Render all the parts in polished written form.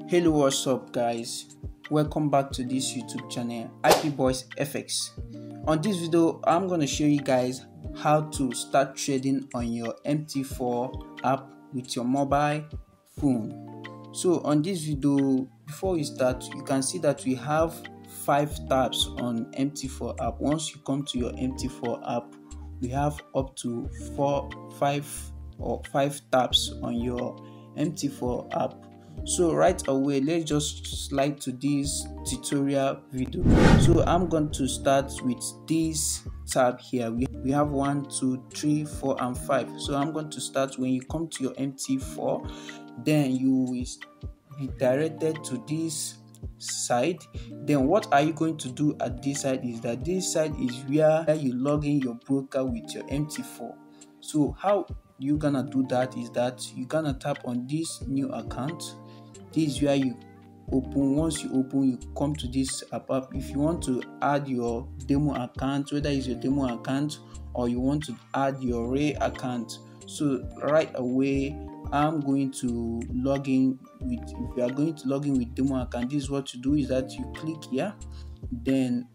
Hello, what's up guys? Welcome back to this YouTube channel, IP Boys FX. On this video, I'm going to show you guys how to start trading on your MT4 app with your mobile phone. So on this video, before we start, you can see that we have 5 tabs on MT4 app. Once you come to your MT4 app, we have up to 5 tabs on your MT4 app. So right away, let's just slide to this tutorial video. So I'm going to start with this tab here. We have 1, 2, 3, 4 and 5. So I'm going to start when you come to your MT4, then you will be directed to this side. Then what are you going to do at this side is that this side is where you log in your broker with your MT4. So how you're gonna do that is that you're gonna tap on this new account. This is where you open. Once you open, you come to this app. If you want to add your demo account, whether it's your demo account or you want to add your real account, so right away I'm going to log in with, if you are going to log in with demo account, this is what you do is that you click here, then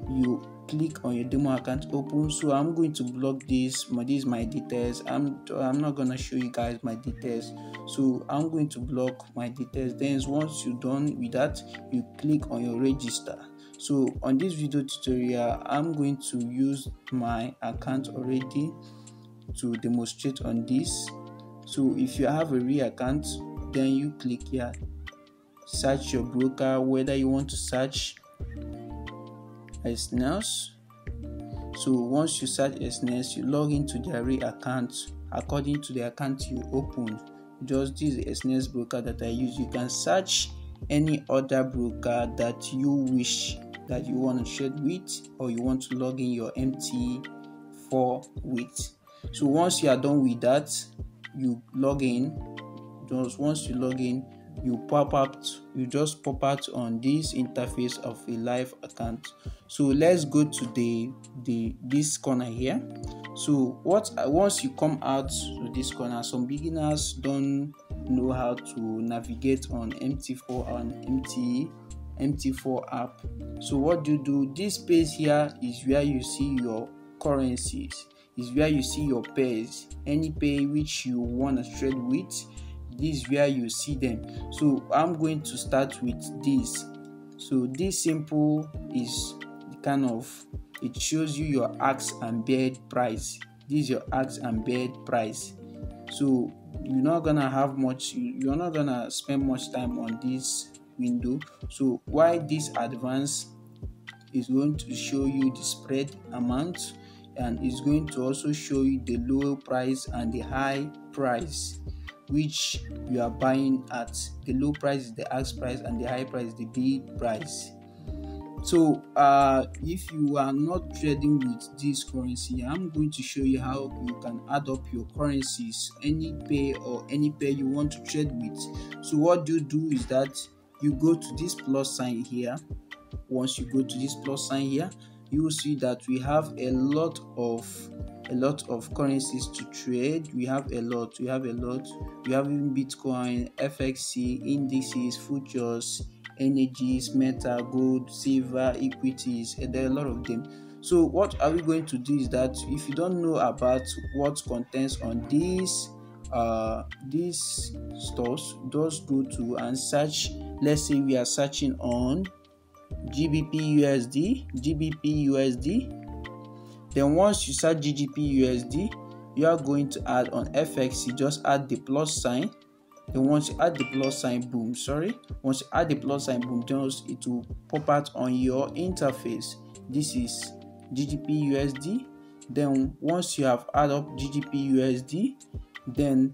you click on your demo account, open. So I'm going to block this. This is my details. I'm not gonna show you guys my details, so I'm going to block my details. Then once you're done with that, you click on your register. So on this video tutorial, I'm going to use my account already to demonstrate on this. So if you have a real account, then you click here, search your broker, whether you want to search SNES. So once you search SNES, you log into their real account according to the account you opened. Just this SNES broker that I use. You can search any other broker that you wish that you want to trade with, or you want to log in your MT4 with. So once you are done with that, you log in. Just once you log in, you just pop out on this interface of a live account. So let's go to this corner here. So once you come out to this corner, some beginners don't know how to navigate on MT4 and MT4 app. So what do you do? This page here is where you see your currencies, is where you see your pairs, any pair which you want to trade with. This is where you see them. So I'm going to start with this. So this simple is kind of, it shows you your ask and bid price. This is your ask and bid price. So you're not gonna have much, you're not gonna spend much time on this window. So why this advanced is going to show you the spread amount, and it's going to also show you the low price and the high price which you are buying at. The low price is the ask price and the high price is the bid price. So if you are not trading with this currency, I'm going to show you how you can add up your currencies, any pair or any pair you want to trade with. So what you do is that you go to this plus sign here. Once you go to this plus sign here, you will see that we have a lot of currencies to trade. We have a lot. We have even Bitcoin, FXC, indices, futures, energies, metal, gold, silver, equities, and there are a lot of them. So what are we going to do is that if you don't know about what contains on these stores, just go to and search. Let's say we are searching on GBP USD. Then once you search GBP USD, you are going to add on FX. You just add the plus sign. Then once you add the plus sign, boom. Once you add the plus sign, boom, just it will pop out on your interface. This is GBP USD. Then once you have added up GBP USD, then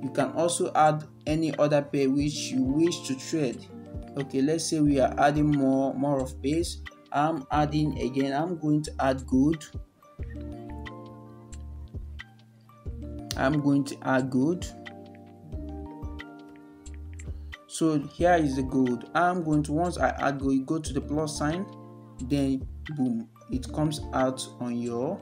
you can also add any other pair which you wish to trade. Okay, let's say we are adding more of pairs. I'm going to add gold. So here is the gold. Once I add gold, you go to the plus sign, then boom, it comes out on your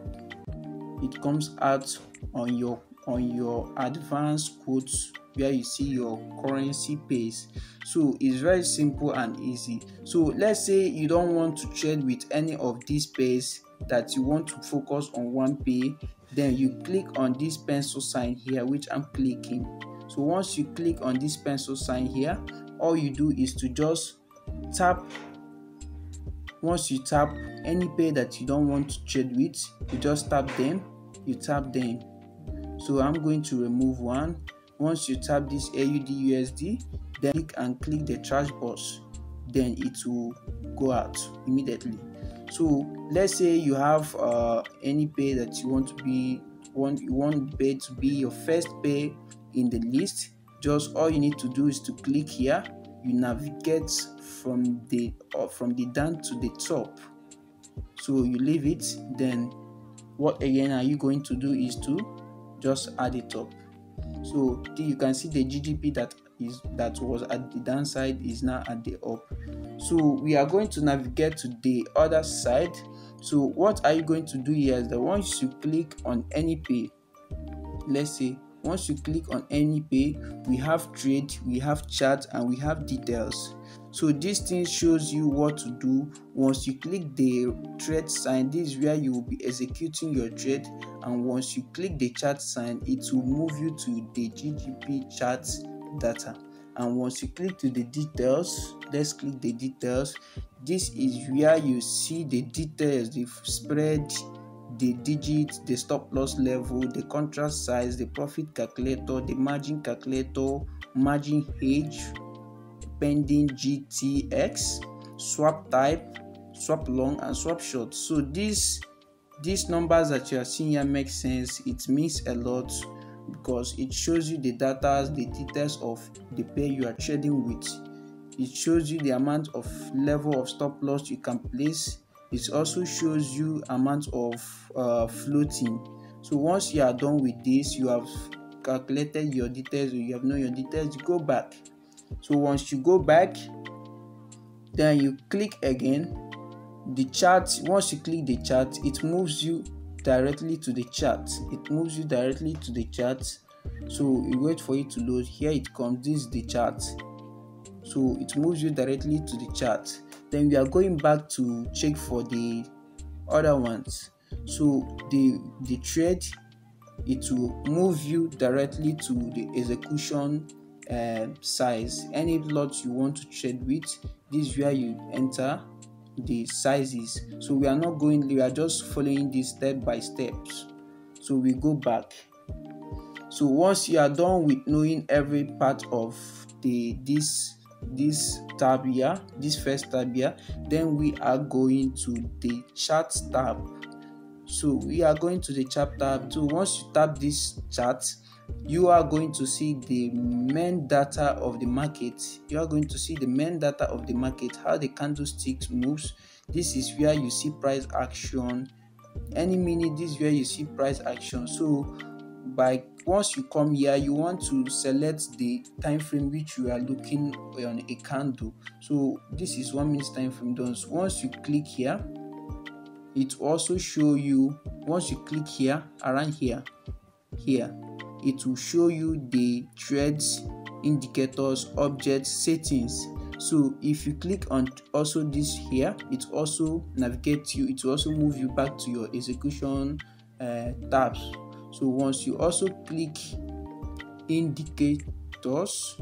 advanced quotes where you see your currency pairs. So it's very simple and easy. So let's say you don't want to trade with any of these pairs, that you want to focus on one pair, then you click on this pencil sign here, which I'm clicking. So once you click on this pencil sign here, all you do is to just tap. Once you tap any pair that you don't want to trade with, you just tap them, you tap them. So I'm going to remove one. Once you tap this AUD USD, then click the trash box, then it will go out immediately. So let's say you have any pair that you want pair to be your first pair in the list. Just all you need to do is to click here. You navigate from the down to the top. So you leave it. Then what again are you going to do is to just add it up. So you can see the GDP that was at the downside is now at the up. So we are going to navigate to the other side. So what are you going to do here is that once you click on any pair, let's say once you click on any pair, we have trade, we have chart, and we have details. So this thing shows you what to do. Once you click the trade sign, this is where you will be executing your trade, and once you click the chart sign, it will move you to the GDP chart data. And once you click to the details, let's click the details. This is where you see the details, the spread, the digits, the stop loss level, the contract size, the profit calculator, the margin calculator, margin hedge, pending GTX, swap type, swap long, and swap short. So these numbers that you are seeing here make sense. It means a lot because it shows you the data, the details of the pair you are trading with. It shows you the amount of level of stop loss you can place. It also shows you amount of floating. So once you are done with this, you have calculated your details, or you have known your details, you go back. So once you go back, then you click again the chart. Once you click the chart, it moves you directly to the chart. So you wait for it to load. Here it comes. This is the chart. So it moves you directly to the chart. Then we are going back to check for the other ones. So the trade, it will move you directly to the execution size. Any lot you want to trade with, this is where you enter the sizes. So we are just following this step by steps. So we go back. So once you are done with knowing every part of this tab here, this first tab here, then we are going to the chart tab. So we are going to the chart tab. So once you tap this chart, you are going to see the main data of the market. How the candlesticks moves. This is where you see price action. Any minute, this is where you see price action. So once you come here, you want to select the time frame which you are looking on a candle. So this is 1 minute time frame done. So once you click here, it also show you. Once you click here, around here, it will show you the trades, indicators, objects, settings. So if you click on also this here, it also navigates you. It will also move you back to your execution tabs. So once you also click indicators,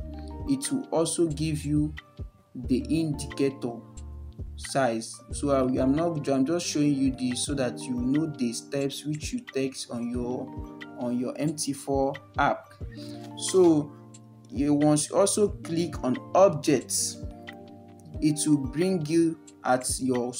it will also give you the indicator size. So I'm just showing you this so that you know the steps which you take on your MT4 app. So once you also click on objects, it will bring you at your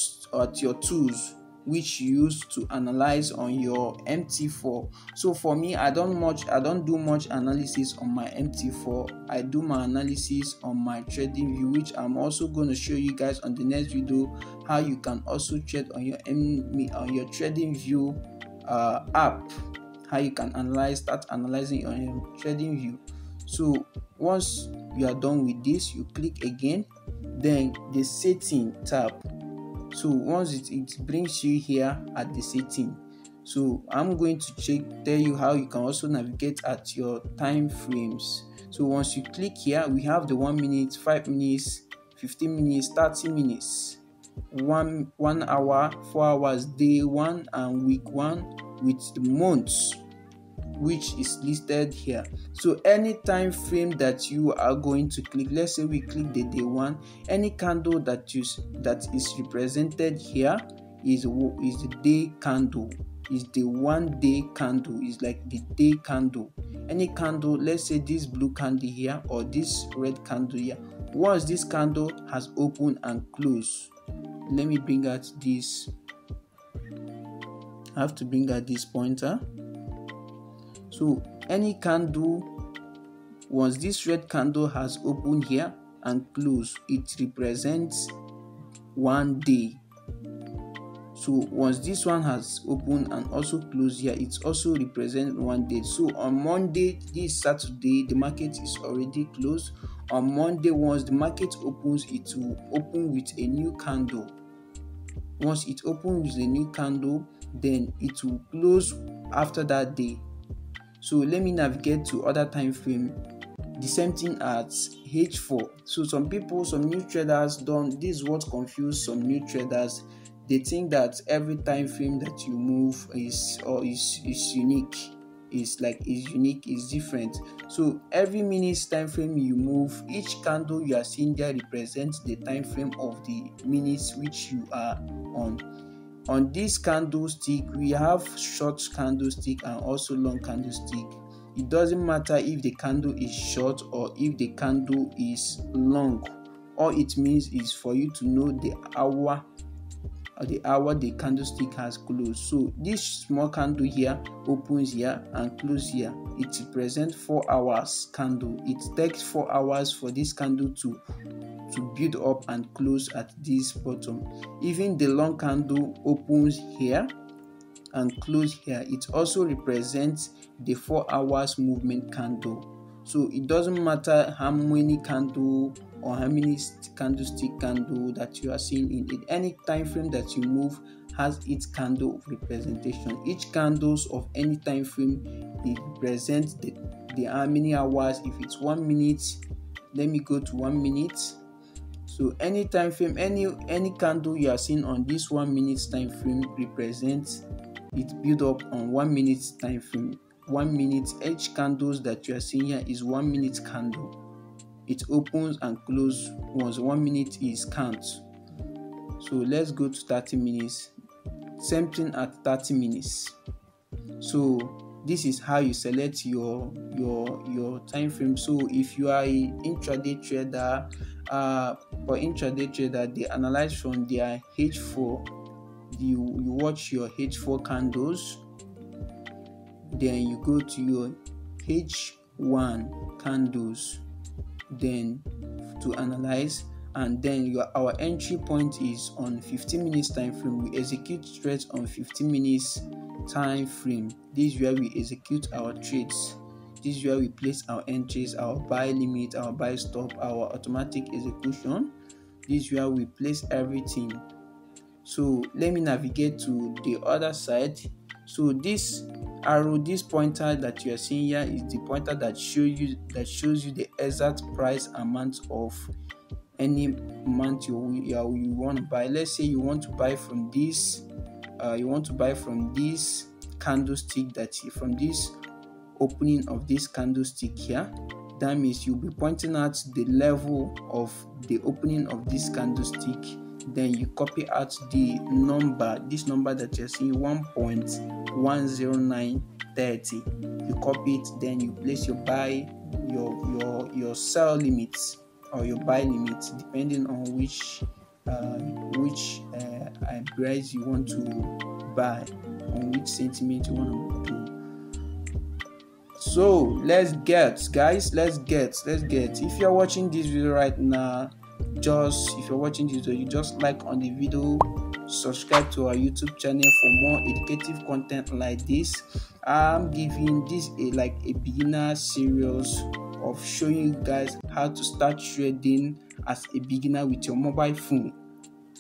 tools which you use to analyze on your MT4. So for me, I don't do much analysis on my MT4. I do my analysis on my trading view, which I'm also going to show you guys on the next video how you can also trade on your trading view app. How you can start analyzing on your trading view. So once you are done with this, you click again, then the setting tab. So once it brings you here at the setting. So I'm going to tell you how you can also navigate at your time frames. So once you click here, we have the 1 minute, 5 minutes, 15 minutes, 30 minutes, 1 hour, 4 hours, day 1 and week 1 with the months which is listed here. So any time frame that you are going to click, let's say we click the day 1, any candle that is represented here is the day candle, is the 1 day candle, is like the day candle. Any candle, let's say this blue candle here or this red candle here, once this candle has opened and closed, let me bring out this, I have to bring out this pointer. So any candle, once this red candle has opened here and closed, it represents 1 day. So once this one has opened and also closed here, it also represents 1 day. So on Monday, this Saturday, the market is already closed. On Monday, once the market opens, it will open with a new candle. Once it opens with a new candle, then it will close after that day. So let me navigate to other time frame. The same thing at H4. So some new traders this is what confuse some new traders. They think that every time frame that you move is unique. Is unique, is different. So every minute time frame you move, each candle you are seeing there represents the time frame of the minutes which you are on. On this candlestick, we have short candlestick and also long candlestick. It doesn't matter if the candle is short or if the candle is long. All it means is for you to know the hour the candlestick has closed. So this small candle here opens here and closes here. It represents 4 hours candle. It takes 4 hours for this candle to build up and close at this bottom. Even the long candle opens here and close here. It also represents the 4 hours movement candle. So it doesn't matter how many candle or how many candlestick candle that you are seeing in it. Any time frame that you move has its candle representation. Each candles of any time frame, it represents the how many hours. If it's 1 minute, let me go to 1 minute. So any time frame, any candle you are seeing on this 1 minute time frame represents it build up on 1 minute time frame. 1 minute, each candles that you are seeing here is 1 minute candle. It opens and closes once 1 minute is count. So let's go to 30 minutes. Same thing at 30 minutes. So this is how you select your time frame. So if you are a intraday trader, they analyze from their H4. You watch your H4 candles, then you go to your H1 candles, then to analyze, and then our entry point is on 15 minutes time frame. We execute trades on 15 minutes time frame. This is where we execute our trades. This is where we place our entries, our buy limit, our buy stop, our automatic execution. This is where we place everything. So let me navigate to the other side. So this arrow, this pointer that you are seeing here is the pointer that shows you the exact price amount of any amount you want to buy. Let's say you want to buy from this candlestick, from this opening of this candlestick here. That means you'll be pointing out the level of the opening of this candlestick. Then you copy out the number, this number that you're seeing, 1.10930. You copy it, then you place your buy, your sell limits or your buy limits, depending on which price you want to buy, on which sentiment you want to do. So let's get. If you're watching this video right now, if you're watching this video, you just like on the video, subscribe to our YouTube channel for more educative content like this. I'm giving this a beginner series of showing you guys how to start trading as a beginner with your mobile phone.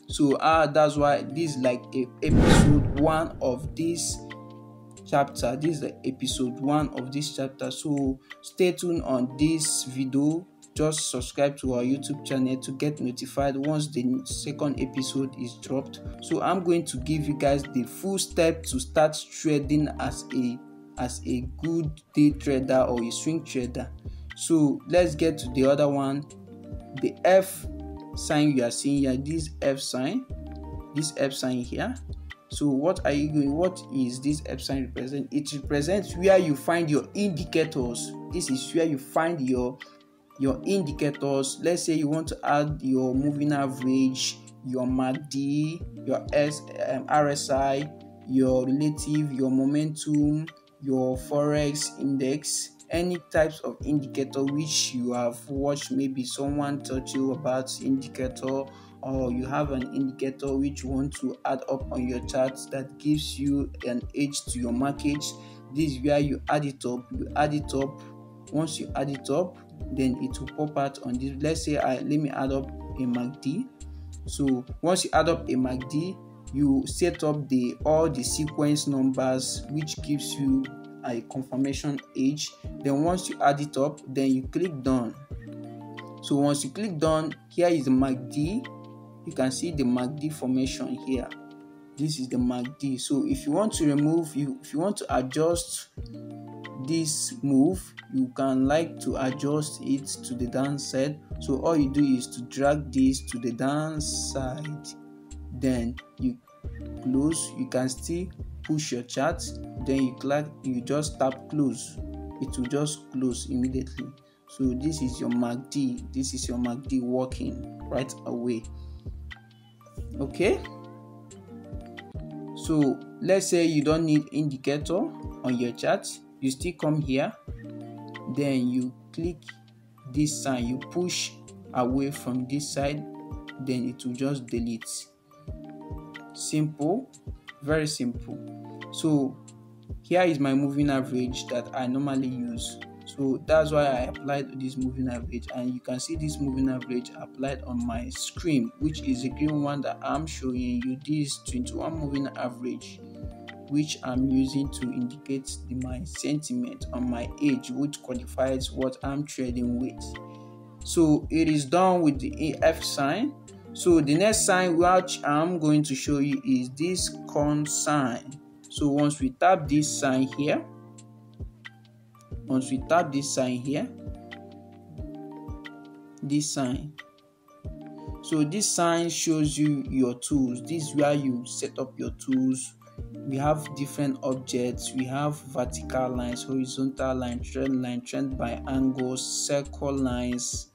So that's why this is like a episode 1 of this chapter. This is the episode 1 of this chapter. So stay tuned on this video. Just subscribe to our YouTube channel to get notified once the second episode is dropped. So I'm going to give you guys the full step to start trading as a good day trader or a swing trader. So let's get to the other one. The F sign you are seeing here, this F sign here. So what is this F sign represent? It represents where you find your indicators. This is where you find your indicators. Let's say you want to add your moving average, your MACD, your RSI, your relative, your momentum, your Forex index, any types of indicator which you have watched. Maybe someone taught you about indicator, or you have an indicator which you want to add up on your charts that gives you an edge to your market. This is where you add it up. Once you add it up, then it will pop out on this. Let's say let me add up a MACD. So once you add up a MACD, you set up all the sequence numbers, which gives you a confirmation edge. Then once you add it up, then you click done. So once you click done, here is the MACD. You can see the MACD formation here. This is the MACD. So if you want to if you want to adjust this move, you can adjust it to the downside. So all you do is to drag this to the downside, then you close. You can still push your chart, then you just tap close. It will just close immediately. So this is your MACD working right away. Okay, so let's say you don't need indicator on your chart. You still come here, then you click this sign, you push away from this side, then it will just delete. Simple, very simple. So here is my moving average that I normally use. So that's why I applied this moving average, and you can see this moving average applied on my screen, which is the green one that I'm showing you. This 21 moving average, which I'm using to indicate my sentiment on my edge, which qualifies what I'm trading with. So it is done with the F sign. So the next sign which I'm going to show you is this con sign. So once we tap this sign here, this sign. So this sign shows you your tools. This is where you set up your tools. We have different objects. We have vertical lines, horizontal line, trend by angles, circle lines,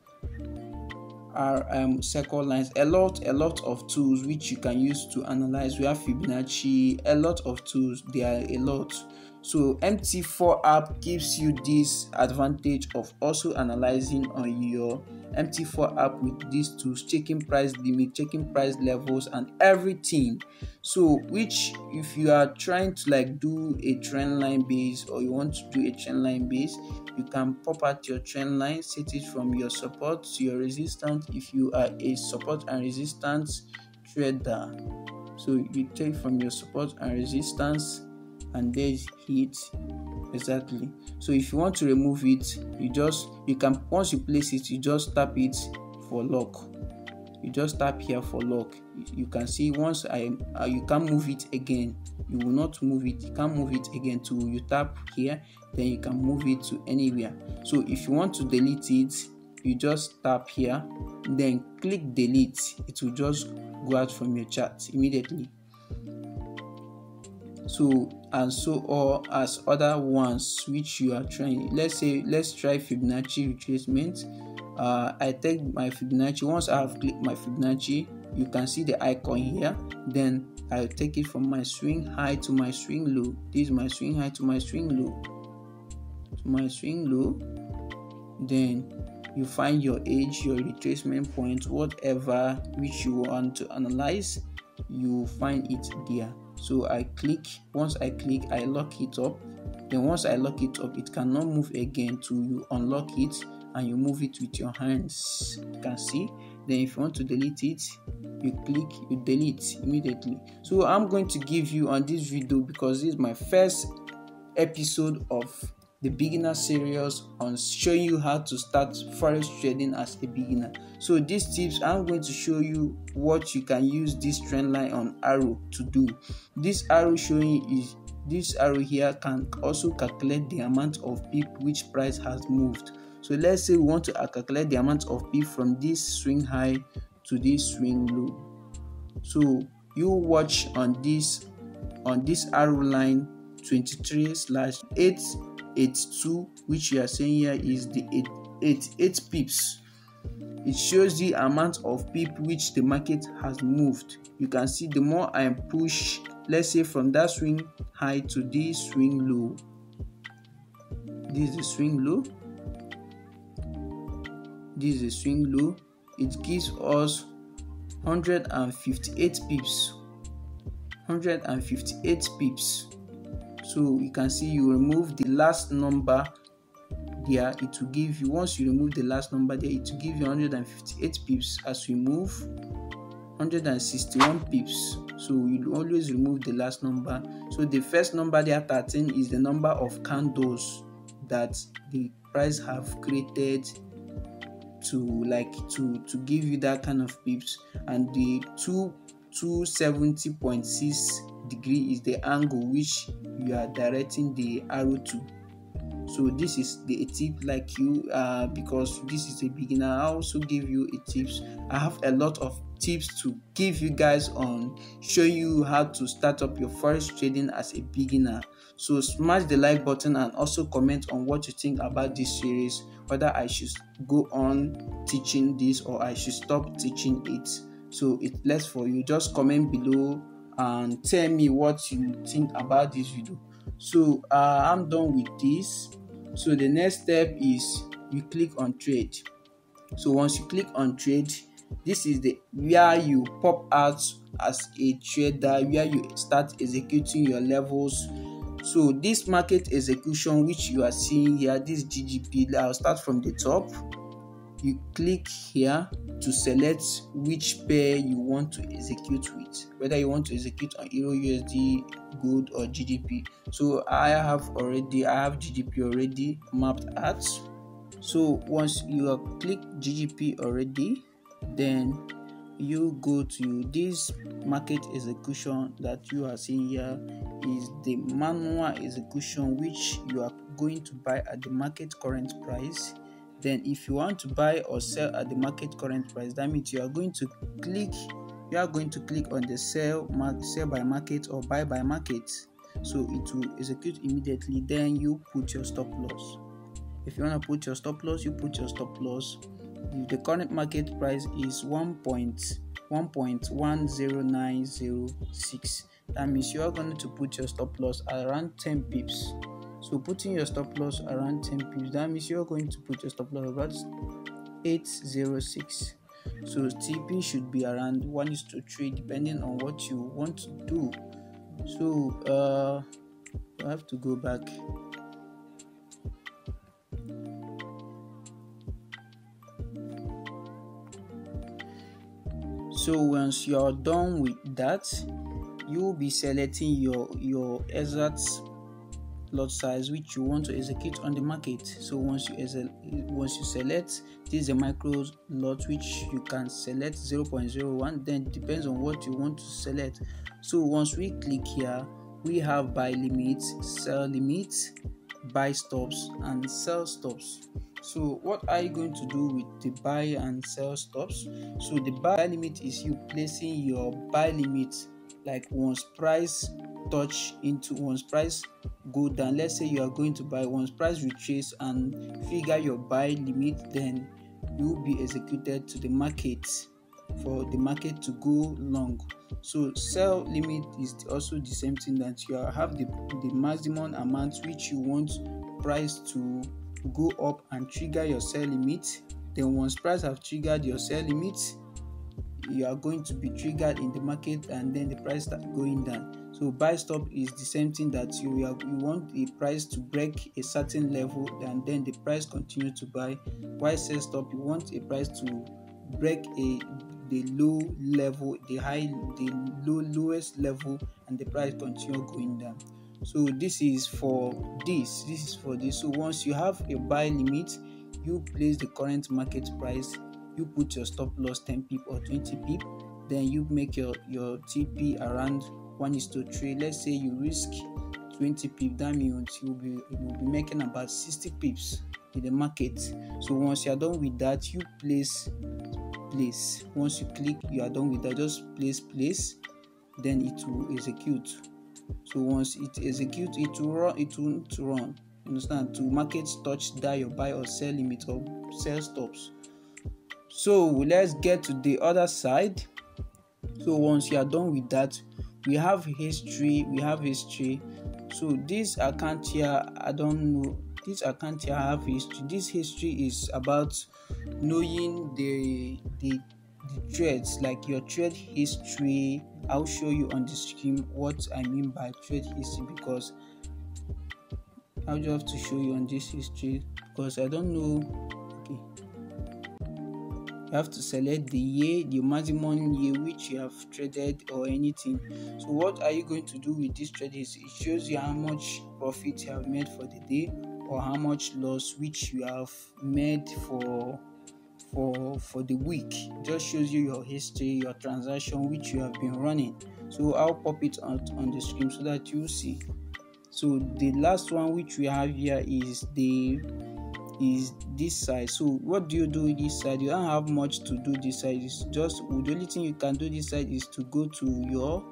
a lot of tools which you can use to analyze. We have Fibonacci, a lot of tools. There are a lot. So MT4 app gives you this advantage of also analyzing on your MT4 app with these tools, checking price limit, checking price levels, and everything. So which, if you are trying to do a trend line base, or you want to do a trend line base, you can pop out your trend line, set it from your support to your resistance if you are a support and resistance trader. So you take from your support and resistance, and there's it exactly. So if you want to remove it, you can once you place it, you just tap it for lock. You just tap here for lock. You can see once you can't move it again. You will not move it. You can't move it again. You tap here, then you can move it to anywhere. So if you want to delete it, you just tap here, then click delete. It will just go out from your chart immediately. So or as other ones which you are trying. Let's try Fibonacci retracement. I take my Fibonacci. Once I have clicked my Fibonacci, you can see the icon here. Then I'll take it from my swing high to my swing low. This is my swing high to my swing low. Then you find your edge, your retracement point, whatever which you want to analyze, you find it there. So once I click, I lock it up. Then once I lock it up, it cannot move again. You unlock it and you move it with your hands. You can see. Then if you want to delete it, you click, you delete immediately. So I'm going to give you on this video, because this is my first episode of the beginner series on showing you how to start forex trading as a beginner. So these tips, I'm going to show you what you can use this trend line on arrow to do. This arrow here can also calculate the amount of pip which price has moved. So let's say we want to calculate the amount of pip from this swing high to this swing low. So you watch on this arrow line 23/882, which you are saying here is the 88 pips. It shows the amount of pip which the market has moved. You can see the more I push, let's say from that swing high to this swing low. This is the swing low. This is the swing low. It gives us 158 pips. 158 pips. So you can see you remove the last number there, it will give you, once you remove the last number there, it will give you 158 pips. As we move, 161 pips. So you always remove the last number. So the first number there, 13, is the number of candles that the price have created to give you that kind of pips, and the 270.6 degree is the angle which you are directing the arrow to. So this is the tip, like you because this is a beginner, I also give you a tips. I have a lot of tips to give you guys on show you how to start up your forex trading as a beginner. So smash the like button and also comment on what you think about this series, whether I should go on teaching this or I should stop teaching it. So it's less for you. Just comment below and tell me what you think about this video. So I'm done with this. So the next step is you click on trade. So once you click on trade, this is the where you pop out as a trader, where you start executing your levels. So this market execution which you are seeing here, this GGP, I'll start from the top. You click here to select which pair you want to execute with, whether you want to execute on Euro USD, gold, or GDP. So I have GDP already mapped out. So once you click GGP already, then you go to this market execution that you are seeing here is the manual execution which you are going to buy at the market current price. Then if you want to buy or sell at the market current price, that means you are going to click on the sell by market or buy by market. So it will execute immediately. Then you put your stop loss. If you want to put your stop loss, you put your stop loss. If the current market price is 1.10906, that means you are going to put your stop loss around 10 pips. So putting your stop loss around 10 pips, that means you're going to put your stop loss about 806. So TP should be around 1:3 depending on what you want to do. So I have to go back. So once you're done with that, you'll be selecting your exact lot size which you want to execute on the market. So once you select, this is a micro lot which you can select 0.01, then it depends on what you want to select. So once we click here, we have buy limits, sell limits, buy stops, and sell stops. So what are you going to do with the buy and sell stops? So the buy limit is you placing your buy limit, like once price go down, let's say you are going to buy, once price retrace and figure your buy limit, then you will be executed to the market for the market to go long. So sell limit is also the same thing, that you have the maximum amount which you want price to go up and trigger your sell limit. Then once price have triggered your sell limit, you are going to be triggered in the market and then the price start going down. So buy stop is the same thing, that you want a price to break a certain level and then the price continue to buy. While sell stop, you want a price to break the low level, the lowest level, and the price continue going down. So this is for this. So once you have a buy limit, you place the current market price, you put your stop loss 10 pip or 20 pip, then you make your TP around 1:3. Let's say you risk 20 pip, that means you'll be making about 60 pips in the market. So once you are done with that, you place. Once you click you are done with that, just place, then it will execute. So once it executes, it will run. Understand? To markets touch that your buy or sell limit or sell stops. So let's get to the other side. So once you are done with that, we have history. So this account here, I don't know, this account here have history. This history is about knowing the trades, like your trade history. I'll show you on the screen what I mean by trade history, because I'll just have to show you on this history because I don't know. Okay, you have to select the year, the maximum year which you have traded or anything. So what are you going to do with this trade is it shows you how much profit you have made for the day or how much loss which you have made for the week. It just shows you your history, your transaction which you have been running. So I'll pop it out on the screen so that you see. So the last one which we have here is this side. So what do you do with this side? You don't have much to do this side. It's just the only thing you can do this side is to go to your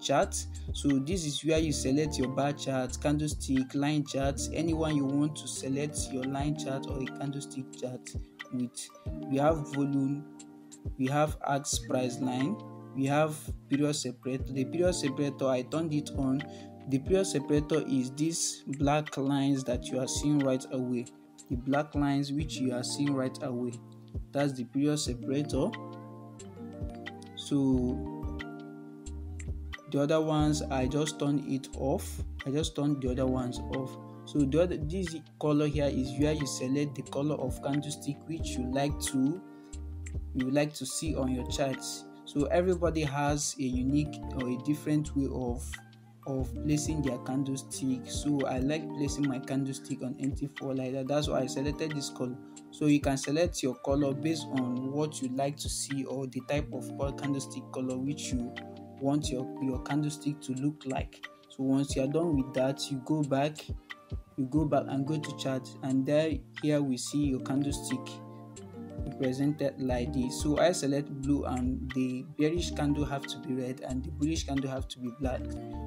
chart. So this is where you select your bar chart, candlestick, line charts, anyone you want to select your line chart or a candlestick chart with. We have volume, we have ask price line, we have period separator. The period separator, I turned it on. The period separator is these black lines that you are seeing right away. The black lines which you are seeing right away, that's the period separator. So the other ones, I just turned it off. I just turned the other ones off. So this color here is where you select the color of candlestick which you like to see on your charts. So everybody has a unique or a different way of placing their candlestick. So I like placing my candlestick on MT4 like that. That's why I selected this color. So you can select your color based on what you like to see or the type of candlestick color which you want your candlestick to look like. So once you are done with that, you go back and go to chart, and here we see your candlestick represented like this. So I select blue, and the bearish candle have to be red and the bullish candle have to be black.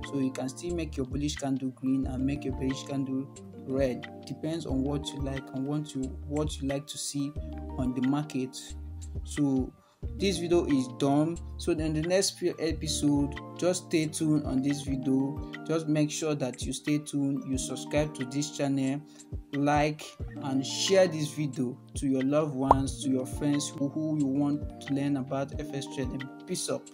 So you can still make your bullish candle green and make your bearish candle red. Depends on what you like and what you like to see on the market. So this video is done. So in the next few episode, just stay tuned on this video. Just make sure that you stay tuned, you subscribe to this channel, like and share this video to your loved ones, to your friends who you want to learn about FX trading. Peace up.